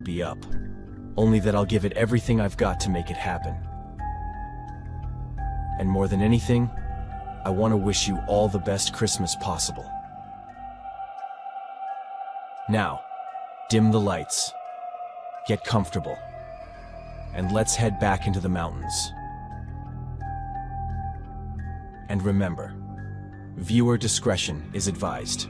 be up, only that I'll give it everything I've got to make it happen. And more than anything, I want to wish you all the best Christmas possible. Now, dim the lights, get comfortable, and let's head back into the mountains. And remember, viewer discretion is advised.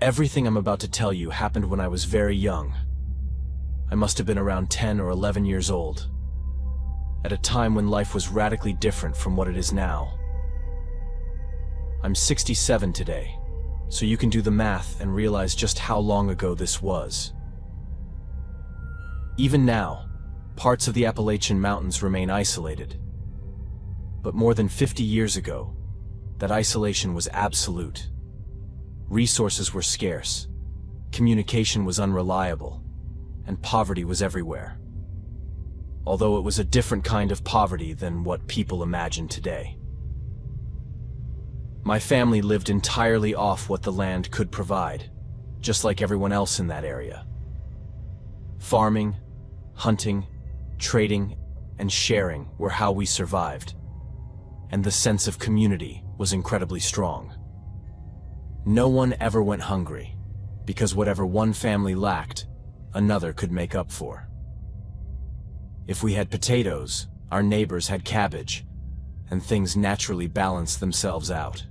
Everything I'm about to tell you happened when I was very young. I must have been around 10 or 11 years old, at a time when life was radically different from what it is now. I'm 67 today, so you can do the math and realize just how long ago this was. Even now, parts of the Appalachian Mountains remain isolated. But more than 50 years ago, that isolation was absolute. Resources were scarce, communication was unreliable, and poverty was everywhere. Although it was a different kind of poverty than what people imagine today. My family lived entirely off what the land could provide, just like everyone else in that area. Farming, hunting, trading, and sharing were how we survived, and the sense of community was incredibly strong. No one ever went hungry, because whatever one family lacked, another could make up for. If we had potatoes, our neighbors had cabbage, and things naturally balanced themselves out.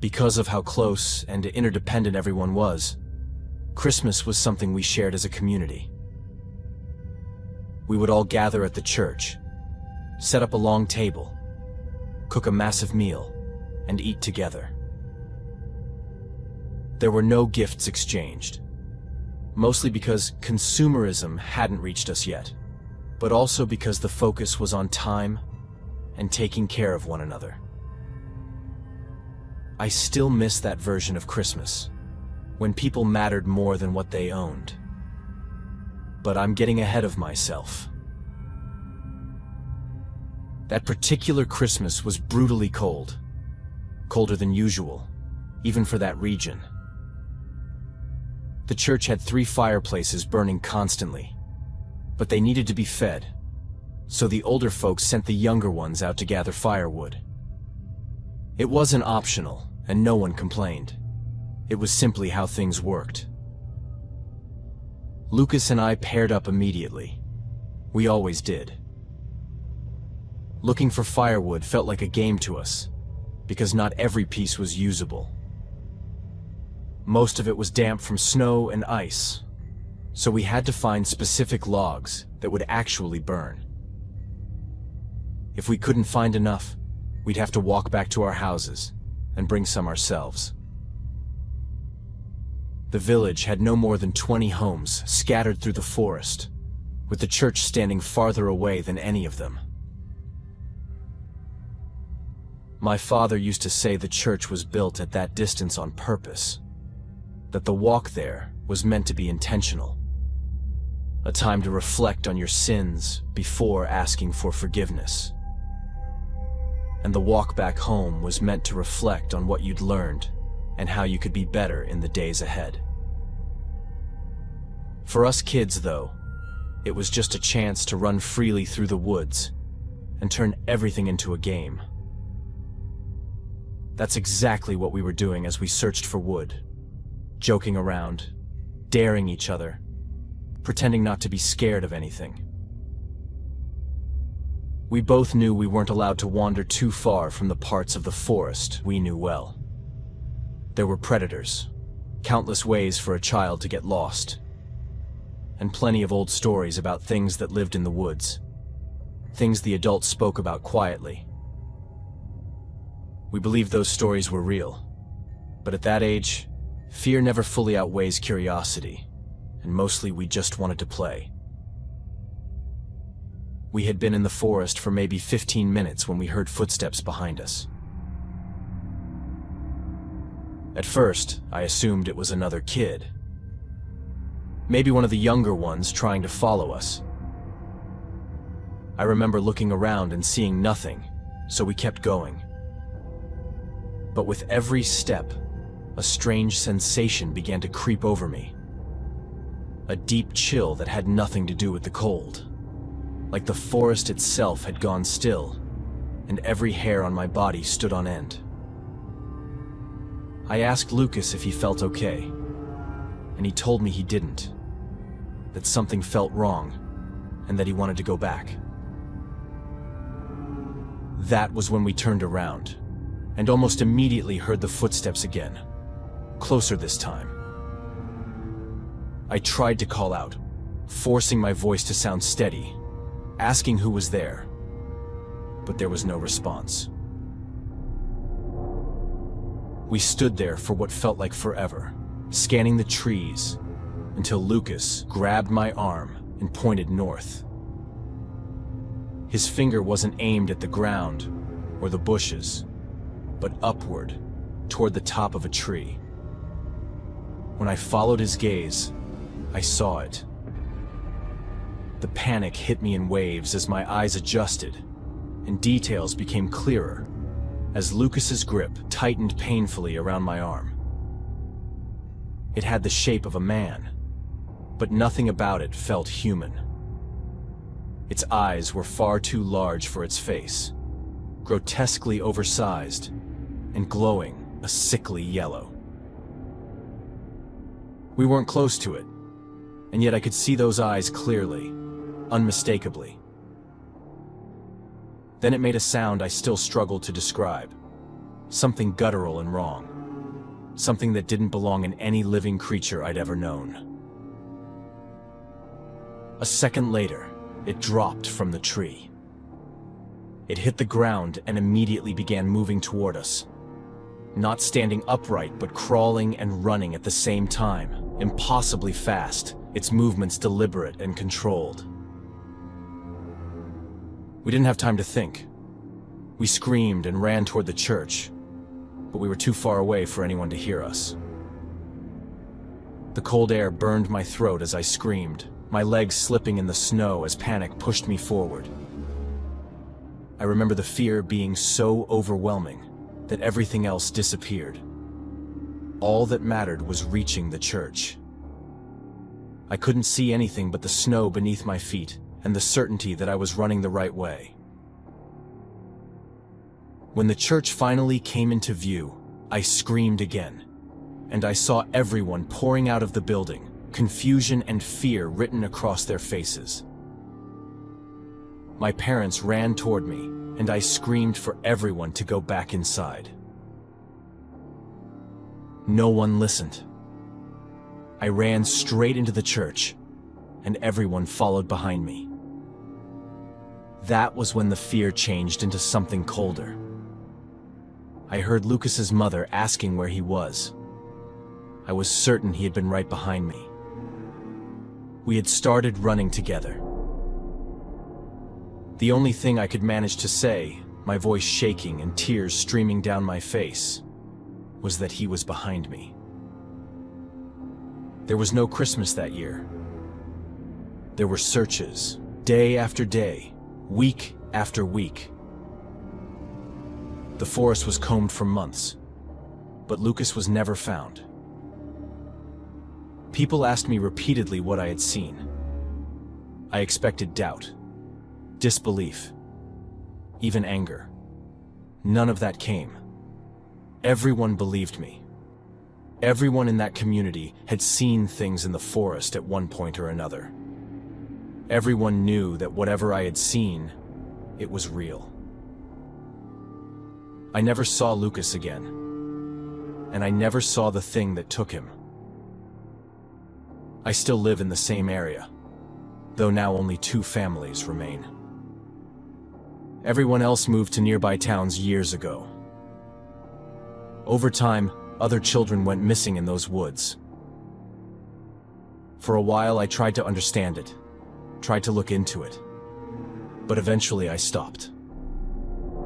Because of how close and interdependent everyone was, Christmas was something we shared as a community. We would all gather at the church, set up a long table, cook a massive meal, and eat together. There were no gifts exchanged, mostly because consumerism hadn't reached us yet, but also because the focus was on time and taking care of one another. I still miss that version of Christmas, when people mattered more than what they owned. But I'm getting ahead of myself. That particular Christmas was brutally cold. Colder than usual, even for that region. The church had 3 fireplaces burning constantly, but they needed to be fed, so the older folks sent the younger ones out to gather firewood. It wasn't optional, and no one complained. It was simply how things worked. Lucas and I paired up immediately. We always did. Looking for firewood felt like a game to us, because not every piece was usable. Most of it was damp from snow and ice, so we had to find specific logs that would actually burn. If we couldn't find enough, we'd have to walk back to our houses and bring some ourselves. The village had no more than 20 homes scattered through the forest, with the church standing farther away than any of them. My father used to say the church was built at that distance on purpose, that the walk there was meant to be intentional, a time to reflect on your sins before asking for forgiveness. And the walk back home was meant to reflect on what you'd learned and how you could be better in the days ahead. For us kids, though, it was just a chance to run freely through the woods and turn everything into a game. That's exactly what we were doing as we searched for wood, joking around, daring each other, pretending not to be scared of anything. We both knew we weren't allowed to wander too far from the parts of the forest we knew well. There were predators, countless ways for a child to get lost, and plenty of old stories about things that lived in the woods, things the adults spoke about quietly. We believed those stories were real, but at that age, fear never fully outweighs curiosity, and mostly we just wanted to play. We had been in the forest for maybe 15 minutes when we heard footsteps behind us. At first, I assumed it was another kid. Maybe one of the younger ones trying to follow us. I remember looking around and seeing nothing, so we kept going. But with every step, a strange sensation began to creep over me. A deep chill that had nothing to do with the cold. Like the forest itself had gone still, and every hair on my body stood on end. I asked Lucas if he felt okay, and he told me he didn't. That something felt wrong, and that he wanted to go back. That was when we turned around, and almost immediately heard the footsteps again, closer this time. I tried to call out, forcing my voice to sound steady, asking who was there, but there was no response. We stood there for what felt like forever, scanning the trees, until Lucas grabbed my arm and pointed north. His finger wasn't aimed at the ground or the bushes, but upward, toward the top of a tree. When I followed his gaze, I saw it. The panic hit me in waves as my eyes adjusted, and details became clearer as Lucas's grip tightened painfully around my arm. It had the shape of a man, but nothing about it felt human. Its eyes were far too large for its face, grotesquely oversized and glowing a sickly yellow. We weren't close to it, and yet I could see those eyes clearly, unmistakably. Then it made a sound I still struggled to describe. Something guttural and wrong. Something that didn't belong in any living creature I'd ever known. A second later, it dropped from the tree. It hit the ground and immediately began moving toward us. Not standing upright, but crawling and running at the same time, impossibly fast, its movements deliberate and controlled. We didn't have time to think. We screamed and ran toward the church, but we were too far away for anyone to hear us. The cold air burned my throat as I screamed, my legs slipping in the snow as panic pushed me forward. I remember the fear being so overwhelming that everything else disappeared. All that mattered was reaching the church. I couldn't see anything but the snow beneath my feet and the certainty that I was running the right way. When the church finally came into view, I screamed again, and I saw everyone pouring out of the building, confusion and fear written across their faces. My parents ran toward me, and I screamed for everyone to go back inside. No one listened. I ran straight into the church, and everyone followed behind me. That was when the fear changed into something colder. I heard Lucas's mother asking where he was. I was certain he had been right behind me. We had started running together. The only thing I could manage to say, my voice shaking and tears streaming down my face, was that he was behind me. There was no Christmas that year. There were searches, day after day, week after week. The forest was combed for months, but Lucas was never found. People asked me repeatedly what I had seen. I expected doubt, disbelief, even anger. None of that came. Everyone believed me. Everyone in that community had seen things in the forest at one point or another. Everyone knew that whatever I had seen, it was real. I never saw Lucas again, and I never saw the thing that took him. I still live in the same area, though now only 2 families remain. Everyone else moved to nearby towns years ago. Over time, other children went missing in those woods. For a while, I tried to understand it, tried to look into it, but eventually I stopped.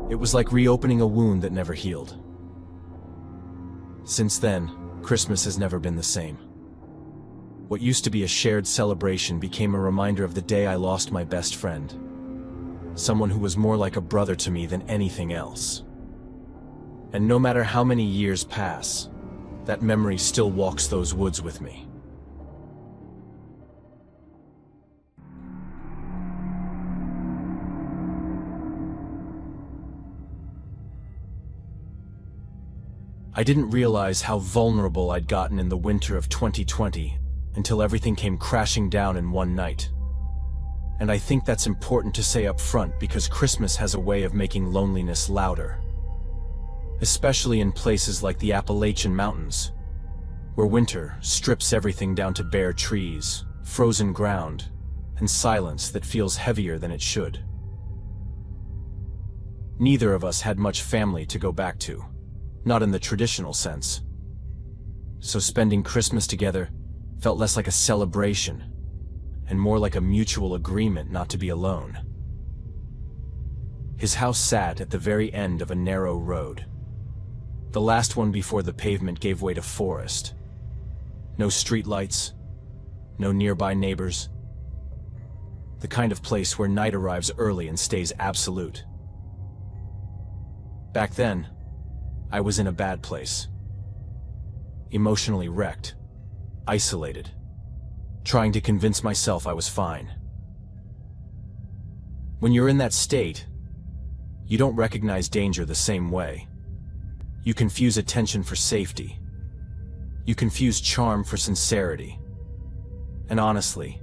It was like reopening a wound that never healed. Since then, Christmas has never been the same. What used to be a shared celebration became a reminder of the day I lost my best friend. someone who was more like a brother to me than anything else. And no matter how many years pass, that memory still walks those woods with me. I didn't realize how vulnerable I'd gotten in the winter of 2020 until everything came crashing down in one night. And I think that's important to say up front because Christmas has a way of making loneliness louder. Especially in places like the Appalachian Mountains, where winter strips everything down to bare trees, frozen ground, and silence that feels heavier than it should. Neither of us had much family to go back to. Not in the traditional sense. So spending Christmas together felt less like a celebration and more like a mutual agreement not to be alone. His house sat at the very end of a narrow road, the last one before the pavement gave way to forest. No streetlights, no nearby neighbors. The kind of place where night arrives early and stays absolute. Back then, I was in a bad place. Emotionally wrecked, isolated, trying to convince myself I was fine. When you're in that state, you don't recognize danger the same way. You confuse attention for safety. You confuse charm for sincerity. And honestly,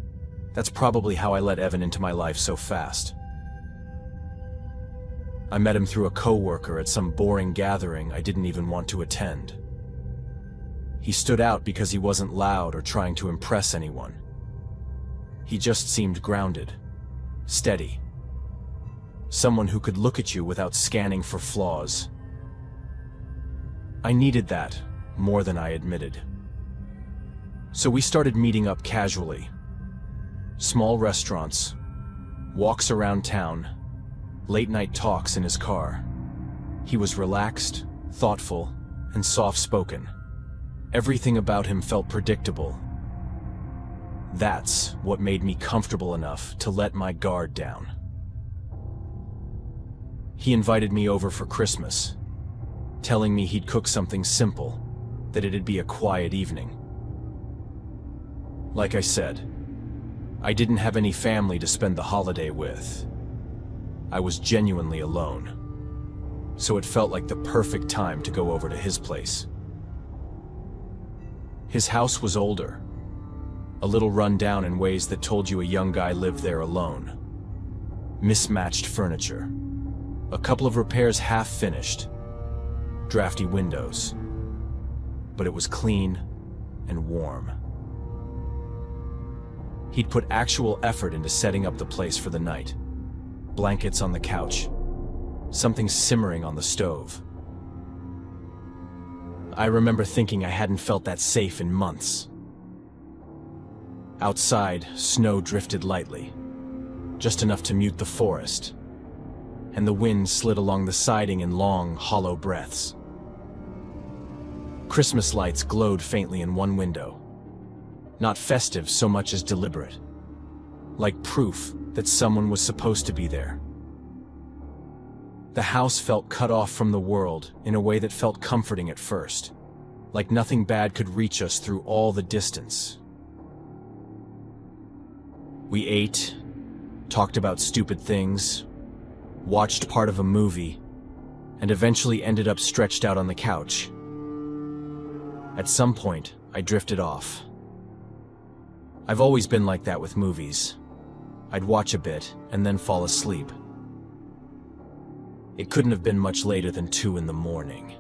that's probably how I let Evan into my life so fast. I met him through a coworker at some boring gathering I didn't even want to attend. He stood out because he wasn't loud or trying to impress anyone. He just seemed grounded, steady. Someone who could look at you without scanning for flaws. I needed that more than I admitted. So we started meeting up casually. Small restaurants, walks around town, late-night talks in his car. He was relaxed, thoughtful, and soft-spoken. Everything about him felt predictable. That's what made me comfortable enough to let my guard down. He invited me over for Christmas, telling me he'd cook something simple, that it'd be a quiet evening. Like I said, I didn't have any family to spend the holiday with. I was genuinely alone, so it felt like the perfect time to go over to his place. His house was older, a little run down in ways that told you a young guy lived there alone. Mismatched furniture, a couple of repairs half finished, drafty windows, but it was clean and warm. He'd put actual effort into setting up the place for the night. Blankets on the couch, something simmering on the stove. I remember thinking I hadn't felt that safe in months. Outside, snow drifted lightly, just enough to mute the forest, and the wind slid along the siding in long, hollow breaths. Christmas lights glowed faintly in one window, not festive so much as deliberate, like proof that someone was supposed to be there. The house felt cut off from the world in a way that felt comforting at first, like nothing bad could reach us through all the distance. We ate, talked about stupid things, watched part of a movie, and eventually ended up stretched out on the couch. At some point, I drifted off. I've always been like that with movies. I'd watch a bit and then fall asleep. It couldn't have been much later than 2 in the morning.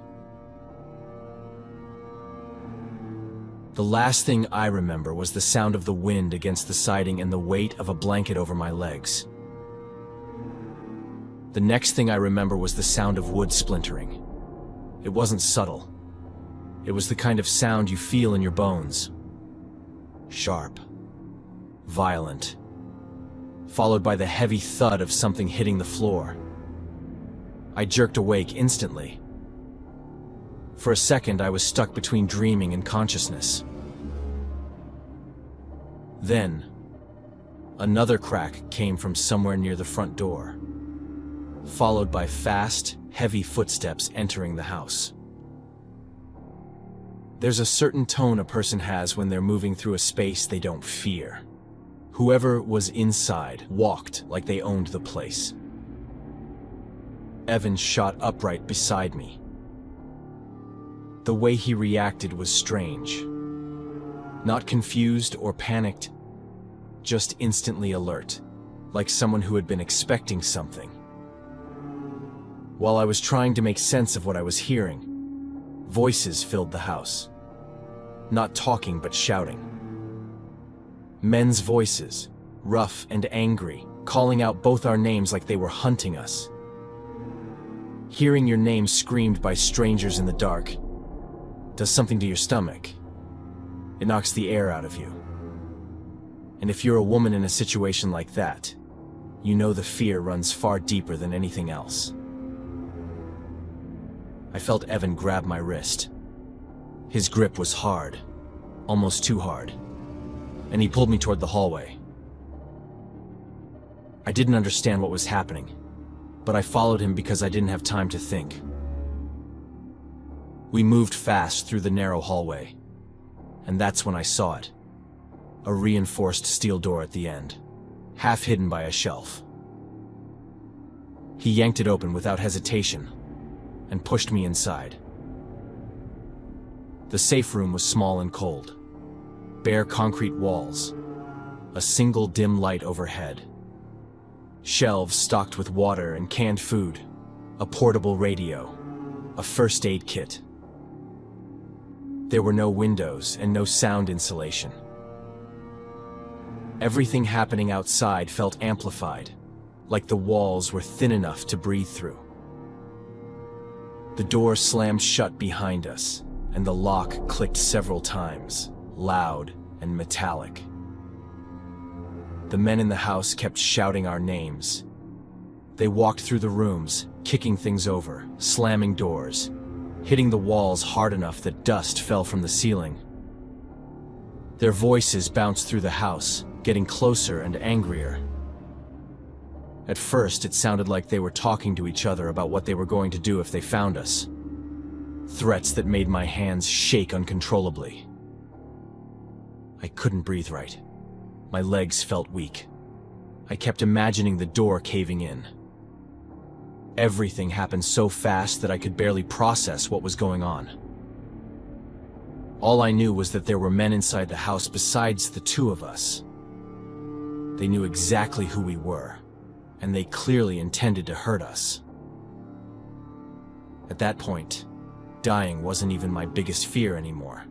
The last thing I remember was the sound of the wind against the siding and the weight of a blanket over my legs. The next thing I remember was the sound of wood splintering. It wasn't subtle. It was the kind of sound you feel in your bones. Sharp, violent, followed by the heavy thud of something hitting the floor. I jerked awake instantly. For a second, I was stuck between dreaming and consciousness. Then, another crack came from somewhere near the front door. followed by fast, heavy footsteps entering the house. There's a certain tone a person has when they're moving through a space they don't fear. Whoever was inside walked like they owned the place. Evan shot upright beside me. The way he reacted was strange. Not confused or panicked, just instantly alert, like someone who had been expecting something. While I was trying to make sense of what I was hearing, voices filled the house. Not talking, but shouting. Men's voices, rough and angry, calling out both our names like they were hunting us. Hearing your name screamed by strangers in the dark does something to your stomach. It knocks the air out of you. And if you're a woman in a situation like that, you know the fear runs far deeper than anything else. I felt Evan grab my wrist. His grip was hard, almost too hard, and he pulled me toward the hallway. I didn't understand what was happening, but I followed him because I didn't have time to think. We moved fast through the narrow hallway, and that's when I saw it. A reinforced steel door at the end, half hidden by a shelf. He yanked it open without hesitation and pushed me inside. The safe room was small and cold. Bare concrete walls, a single dim light overhead. Shelves stocked with water and canned food, a portable radio, a first aid kit. There were no windows and no sound insulation. Everything happening outside felt amplified, like the walls were thin enough to breathe through. The door slammed shut behind us, and the lock clicked several times, loud and metallic. The men in the house kept shouting our names. They walked through the rooms, kicking things over, slamming doors, hitting the walls hard enough that dust fell from the ceiling. Their voices bounced through the house, getting closer and angrier. At first, it sounded like they were talking to each other about what they were going to do if they found us. Threats that made my hands shake uncontrollably. I couldn't breathe right. My legs felt weak. I kept imagining the door caving in. Everything happened so fast that I could barely process what was going on. All I knew was that there were men inside the house besides the two of us. They knew exactly who we were, and they clearly intended to hurt us. At that point, dying wasn't even my biggest fear anymore.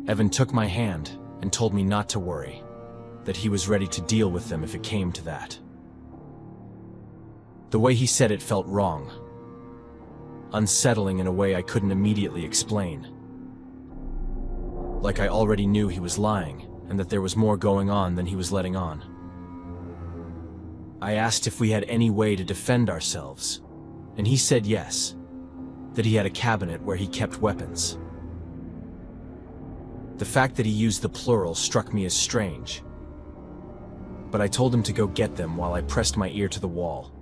Evan took my hand and told me not to worry, that he was ready to deal with them if it came to that. The way he said it felt wrong, unsettling in a way I couldn't immediately explain. Like I already knew he was lying, and that there was more going on than he was letting on. I asked if we had any way to defend ourselves, and he said yes, that he had a cabinet where he kept weapons. The fact that he used the plural struck me as strange, but I told him to go get them while I pressed my ear to the wall,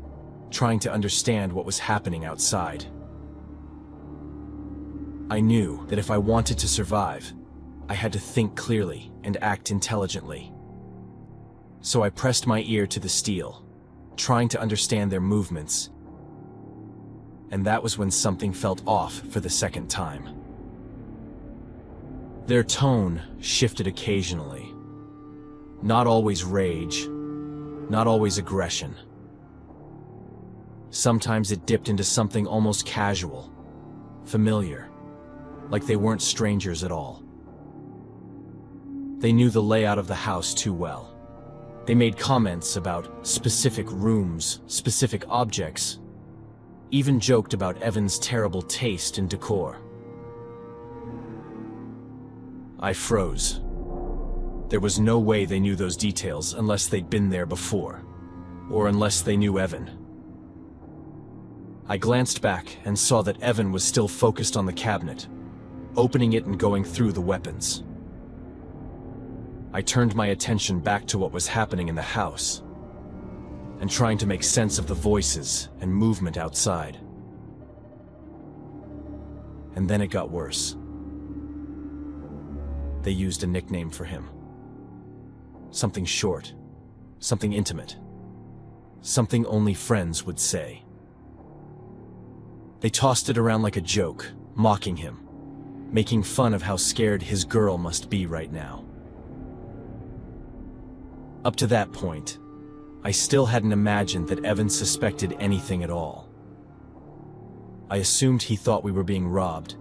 trying to understand what was happening outside. I knew that if I wanted to survive, I had to think clearly and act intelligently. So I pressed my ear to the steel, trying to understand their movements. And that was when something felt off for the second time. Their tone shifted occasionally. Not always rage, not always aggression. Sometimes it dipped into something almost casual, familiar, like they weren't strangers at all. They knew the layout of the house too well. They made comments about specific rooms, specific objects, even joked about Evan's terrible taste in decor. I froze. There was no way they knew those details unless they'd been there before, or unless they knew Evan. I glanced back and saw that Evan was still focused on the cabinet, opening it and going through the weapons. I turned my attention back to what was happening in the house. and trying to make sense of the voices and movement outside. And then it got worse. They used a nickname for him. Something short, something intimate, something only friends would say. They tossed it around like a joke, mocking him, making fun of how scared his girl must be right now. Up to that point, I still hadn't imagined that Evan suspected anything at all. I assumed he thought we were being robbed,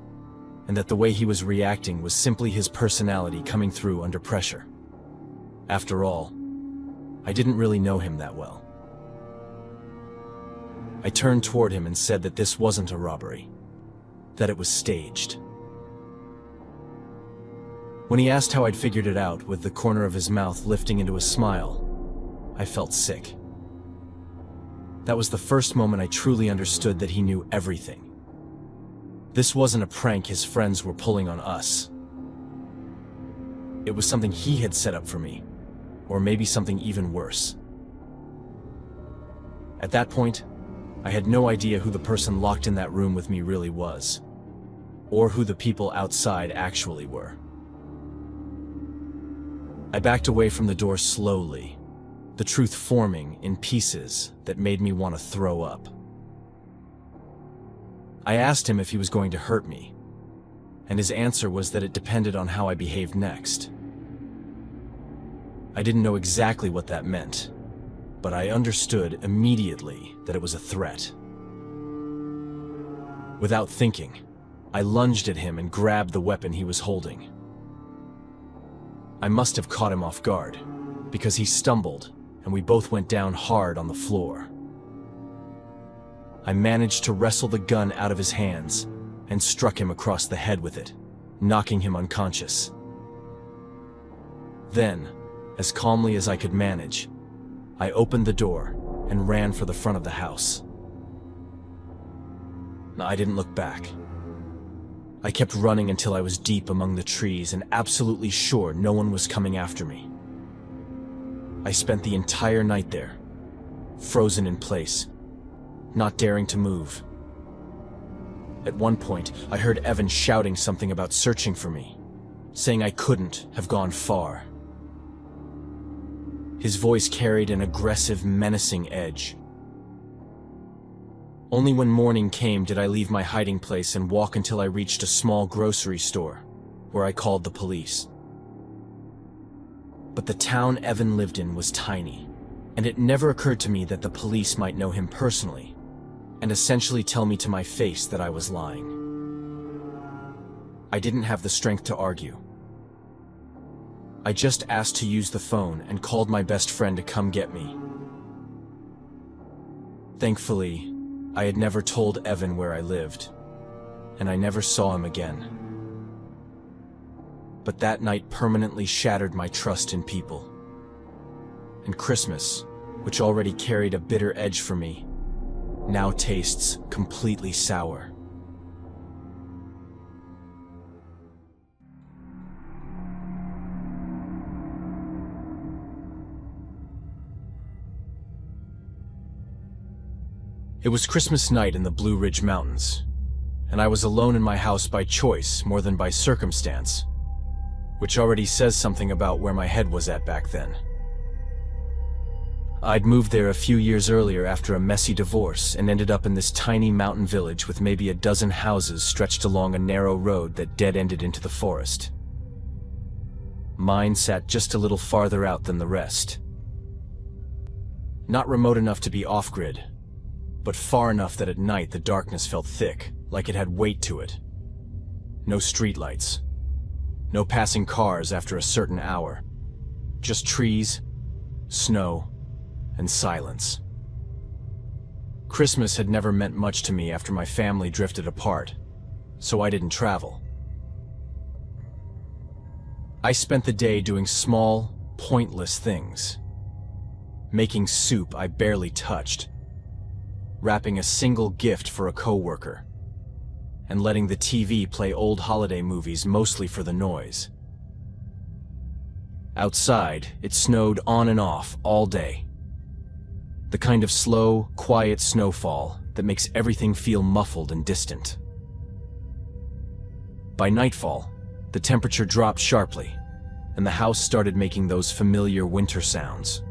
and that the way he was reacting was simply his personality coming through under pressure. After all, I didn't really know him that well. I turned toward him and said that this wasn't a robbery, that it was staged. When he asked how I'd figured it out, with the corner of his mouth lifting into a smile, I felt sick. That was the first moment I truly understood that he knew everything. This wasn't a prank his friends were pulling on us. It was something he had set up for me, or maybe something even worse. At that point, I had no idea who the person locked in that room with me really was, or who the people outside actually were. I backed away from the door slowly, the truth forming in pieces that made me want to throw up. I asked him if he was going to hurt me, and his answer was that it depended on how I behaved next. I didn't know exactly what that meant, but I understood immediately that it was a threat. Without thinking, I lunged at him and grabbed the weapon he was holding. I must have caught him off guard, because he stumbled and we both went down hard on the floor. I managed to wrestle the gun out of his hands and struck him across the head with it, knocking him unconscious. Then, as calmly as I could manage, I opened the door and ran for the front of the house. I didn't look back. I kept running until I was deep among the trees and absolutely sure no one was coming after me. I spent the entire night there, frozen in place, not daring to move. At one point, I heard Evan shouting something about searching for me, saying I couldn't have gone far. His voice carried an aggressive, menacing edge. Only when morning came did I leave my hiding place and walk until I reached a small grocery store, where I called the police. But the town Evan lived in was tiny, and it never occurred to me that the police might know him personally, and essentially tell me to my face that I was lying. I didn't have the strength to argue. I just asked to use the phone and called my best friend to come get me. Thankfully, I had never told Evan where I lived, and I never saw him again. But that night permanently shattered my trust in people. And Christmas, which already carried a bitter edge for me, now tastes completely sour. It was Christmas night in the Blue Ridge Mountains, and I was alone in my house by choice more than by circumstance, which already says something about where my head was at back then. I'd moved there a few years earlier after a messy divorce and ended up in this tiny mountain village with maybe a dozen houses stretched along a narrow road that dead-ended into the forest. Mine sat just a little farther out than the rest. Not remote enough to be off-grid, but far enough that at night the darkness felt thick, like it had weight to it. No streetlights. No passing cars after a certain hour. Just trees, snow, and silence. Christmas had never meant much to me after my family drifted apart, so I didn't travel. I spent the day doing small, pointless things. Making soup I barely touched, wrapping a single gift for a coworker, and letting the TV play old holiday movies mostly for the noise. Outside, it snowed on and off all day. The kind of slow, quiet snowfall that makes everything feel muffled and distant. By nightfall, the temperature dropped sharply, and the house started making those familiar winter sounds.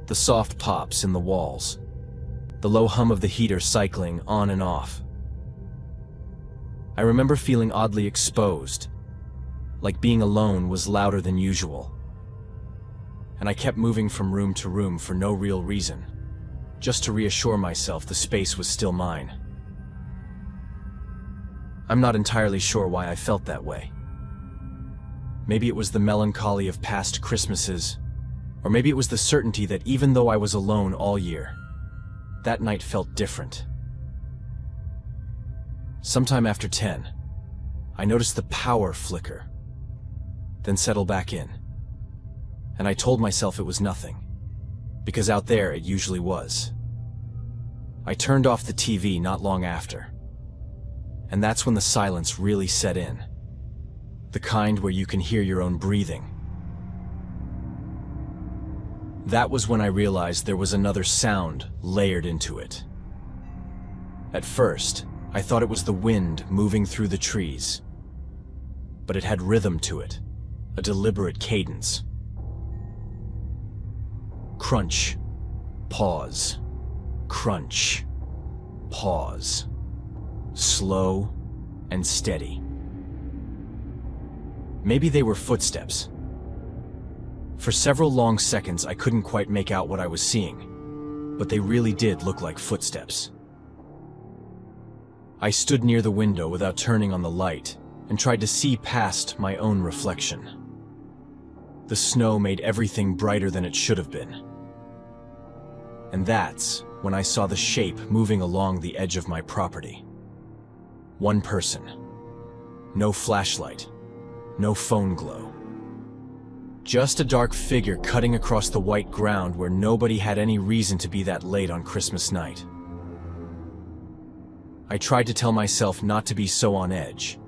The soft pops in the walls, the low hum of the heater cycling on and off. I remember feeling oddly exposed, like being alone was louder than usual. And I kept moving from room to room for no real reason, just to reassure myself the space was still mine. I'm not entirely sure why I felt that way. Maybe it was the melancholy of past Christmases, or maybe it was the certainty that even though I was alone all year, that night felt different. Sometime after 10, I noticed the power flicker, then settle back in. And I told myself it was nothing, because out there it usually was. I turned off the TV not long after, and that's when the silence really set in. The kind where you can hear your own breathing. That was when I realized there was another sound layered into it. At first, I thought it was the wind moving through the trees, but it had rhythm to it, a deliberate cadence. Crunch, pause, crunch, pause, slow and steady. Maybe they were footsteps. For several long seconds, I couldn't quite make out what I was seeing, but they really did look like footsteps. I stood near the window without turning on the light and tried to see past my own reflection. The snow made everything brighter than it should have been. And that's when I saw the shape moving along the edge of my property. One person. No flashlight. No phone glow. Just a dark figure cutting across the white ground where nobody had any reason to be that late on Christmas night. I tried to tell myself not to be so on edge,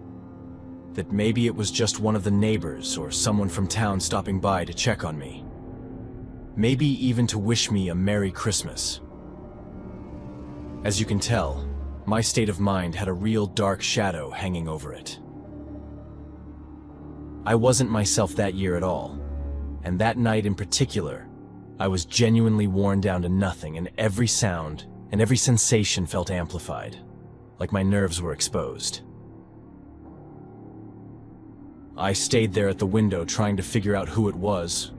that maybe it was just one of the neighbors or someone from town stopping by to check on me. Maybe even to wish me a Merry Christmas. As you can tell, my state of mind had a real dark shadow hanging over it. I wasn't myself that year at all, and that night in particular, I was genuinely worn down to nothing, and every sound and every sensation felt amplified, like my nerves were exposed. I stayed there at the window trying to figure out who it was,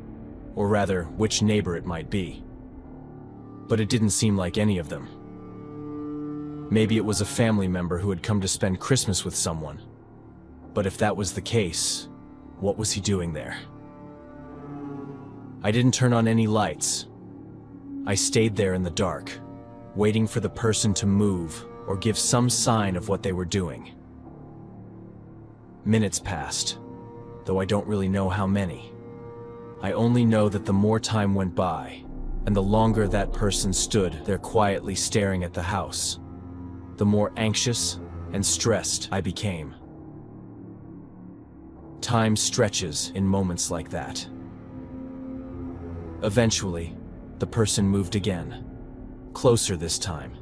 or rather, which neighbor it might be. But it didn't seem like any of them. Maybe it was a family member who had come to spend Christmas with someone. But if that was the case, what was he doing there? I didn't turn on any lights. I stayed there in the dark, waiting for the person to move or give some sign of what they were doing. Minutes passed, though I don't really know how many. I only know that the more time went by, and the longer that person stood there quietly staring at the house, the more anxious and stressed I became. Time stretches in moments like that. Eventually, the person moved again, closer this time,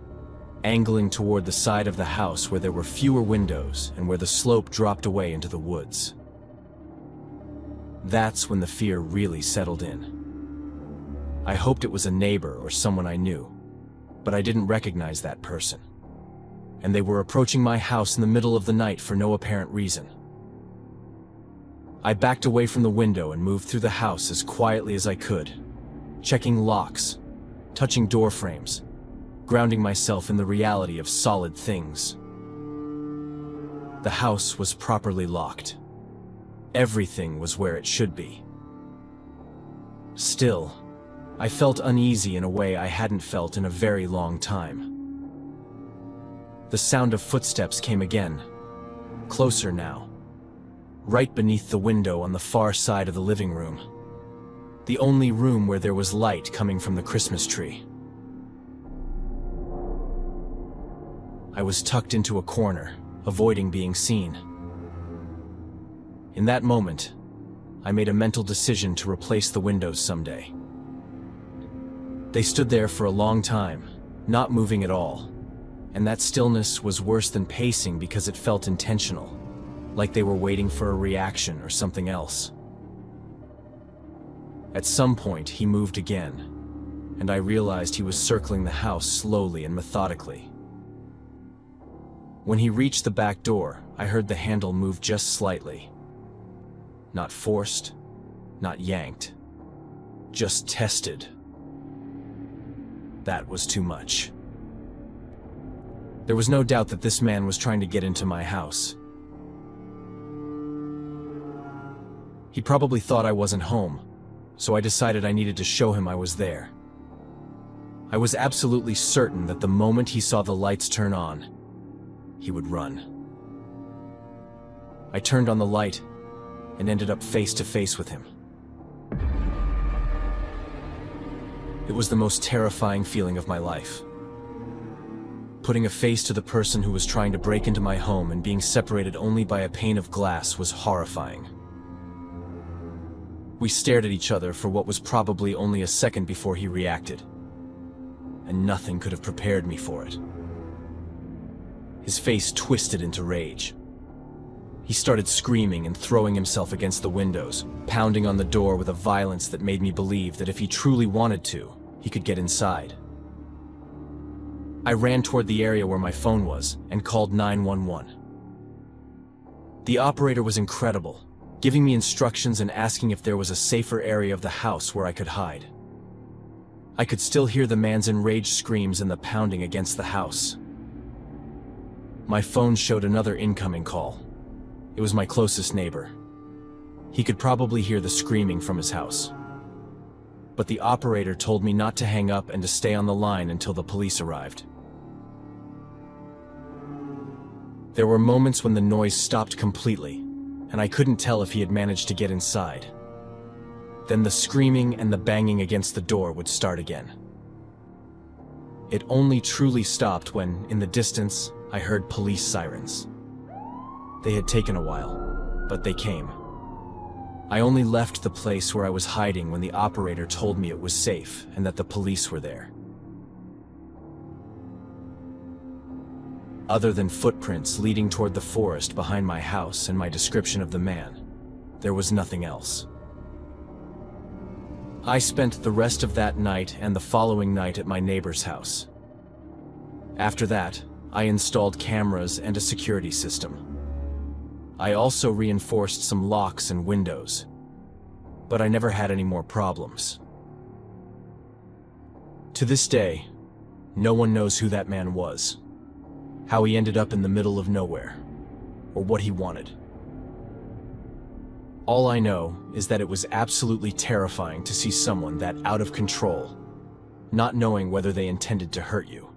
angling toward the side of the house where there were fewer windows and where the slope dropped away into the woods. That's when the fear really settled in. I hoped it was a neighbor or someone I knew, but I didn't recognize that person. And they were approaching my house in the middle of the night for no apparent reason. I backed away from the window and moved through the house as quietly as I could, checking locks, touching door frames, grounding myself in the reality of solid things. The house was properly locked. Everything was where it should be. Still, I felt uneasy in a way I hadn't felt in a very long time. The sound of footsteps came again, closer now, right beneath the window on the far side of the living room, the only room where there was light coming from the Christmas tree. I was tucked into a corner, avoiding being seen. In that moment, I made a mental decision to replace the windows someday. They stood there for a long time, not moving at all, and that stillness was worse than pacing because it felt intentional, like they were waiting for a reaction or something else. At some point, he moved again, and I realized he was circling the house slowly and methodically. When he reached the back door, I heard the handle move just slightly. Not forced, not yanked, just tested. That was too much. There was no doubt that this man was trying to get into my house. He probably thought I wasn't home, so I decided I needed to show him I was there. I was absolutely certain that the moment he saw the lights turn on, he would run. I turned on the light and ended up face to face with him. It was the most terrifying feeling of my life. Putting a face to the person who was trying to break into my home and being separated only by a pane of glass was horrifying. We stared at each other for what was probably only a second before he reacted, and nothing could have prepared me for it. His face twisted into rage. He started screaming and throwing himself against the windows, pounding on the door with a violence that made me believe that if he truly wanted to, he could get inside. I ran toward the area where my phone was and called 911. The operator was incredible, giving me instructions and asking if there was a safer area of the house where I could hide. I could still hear the man's enraged screams and the pounding against the house. My phone showed another incoming call. It was my closest neighbor. He could probably hear the screaming from his house. But the operator told me not to hang up and to stay on the line until the police arrived. There were moments when the noise stopped completely, and I couldn't tell if he had managed to get inside. Then the screaming and the banging against the door would start again. It only truly stopped when, in the distance, I heard police sirens. They had taken a while, but they came. I only left the place where I was hiding when the operator told me it was safe and that the police were there. Other than footprints leading toward the forest behind my house and my description of the man, there was nothing else. I spent the rest of that night and the following night at my neighbor's house. After that, I installed cameras and a security system. I also reinforced some locks and windows, but I never had any more problems. To this day, no one knows who that man was, how he ended up in the middle of nowhere, or what he wanted. All I know is that it was absolutely terrifying to see someone that out of control, not knowing whether they intended to hurt you.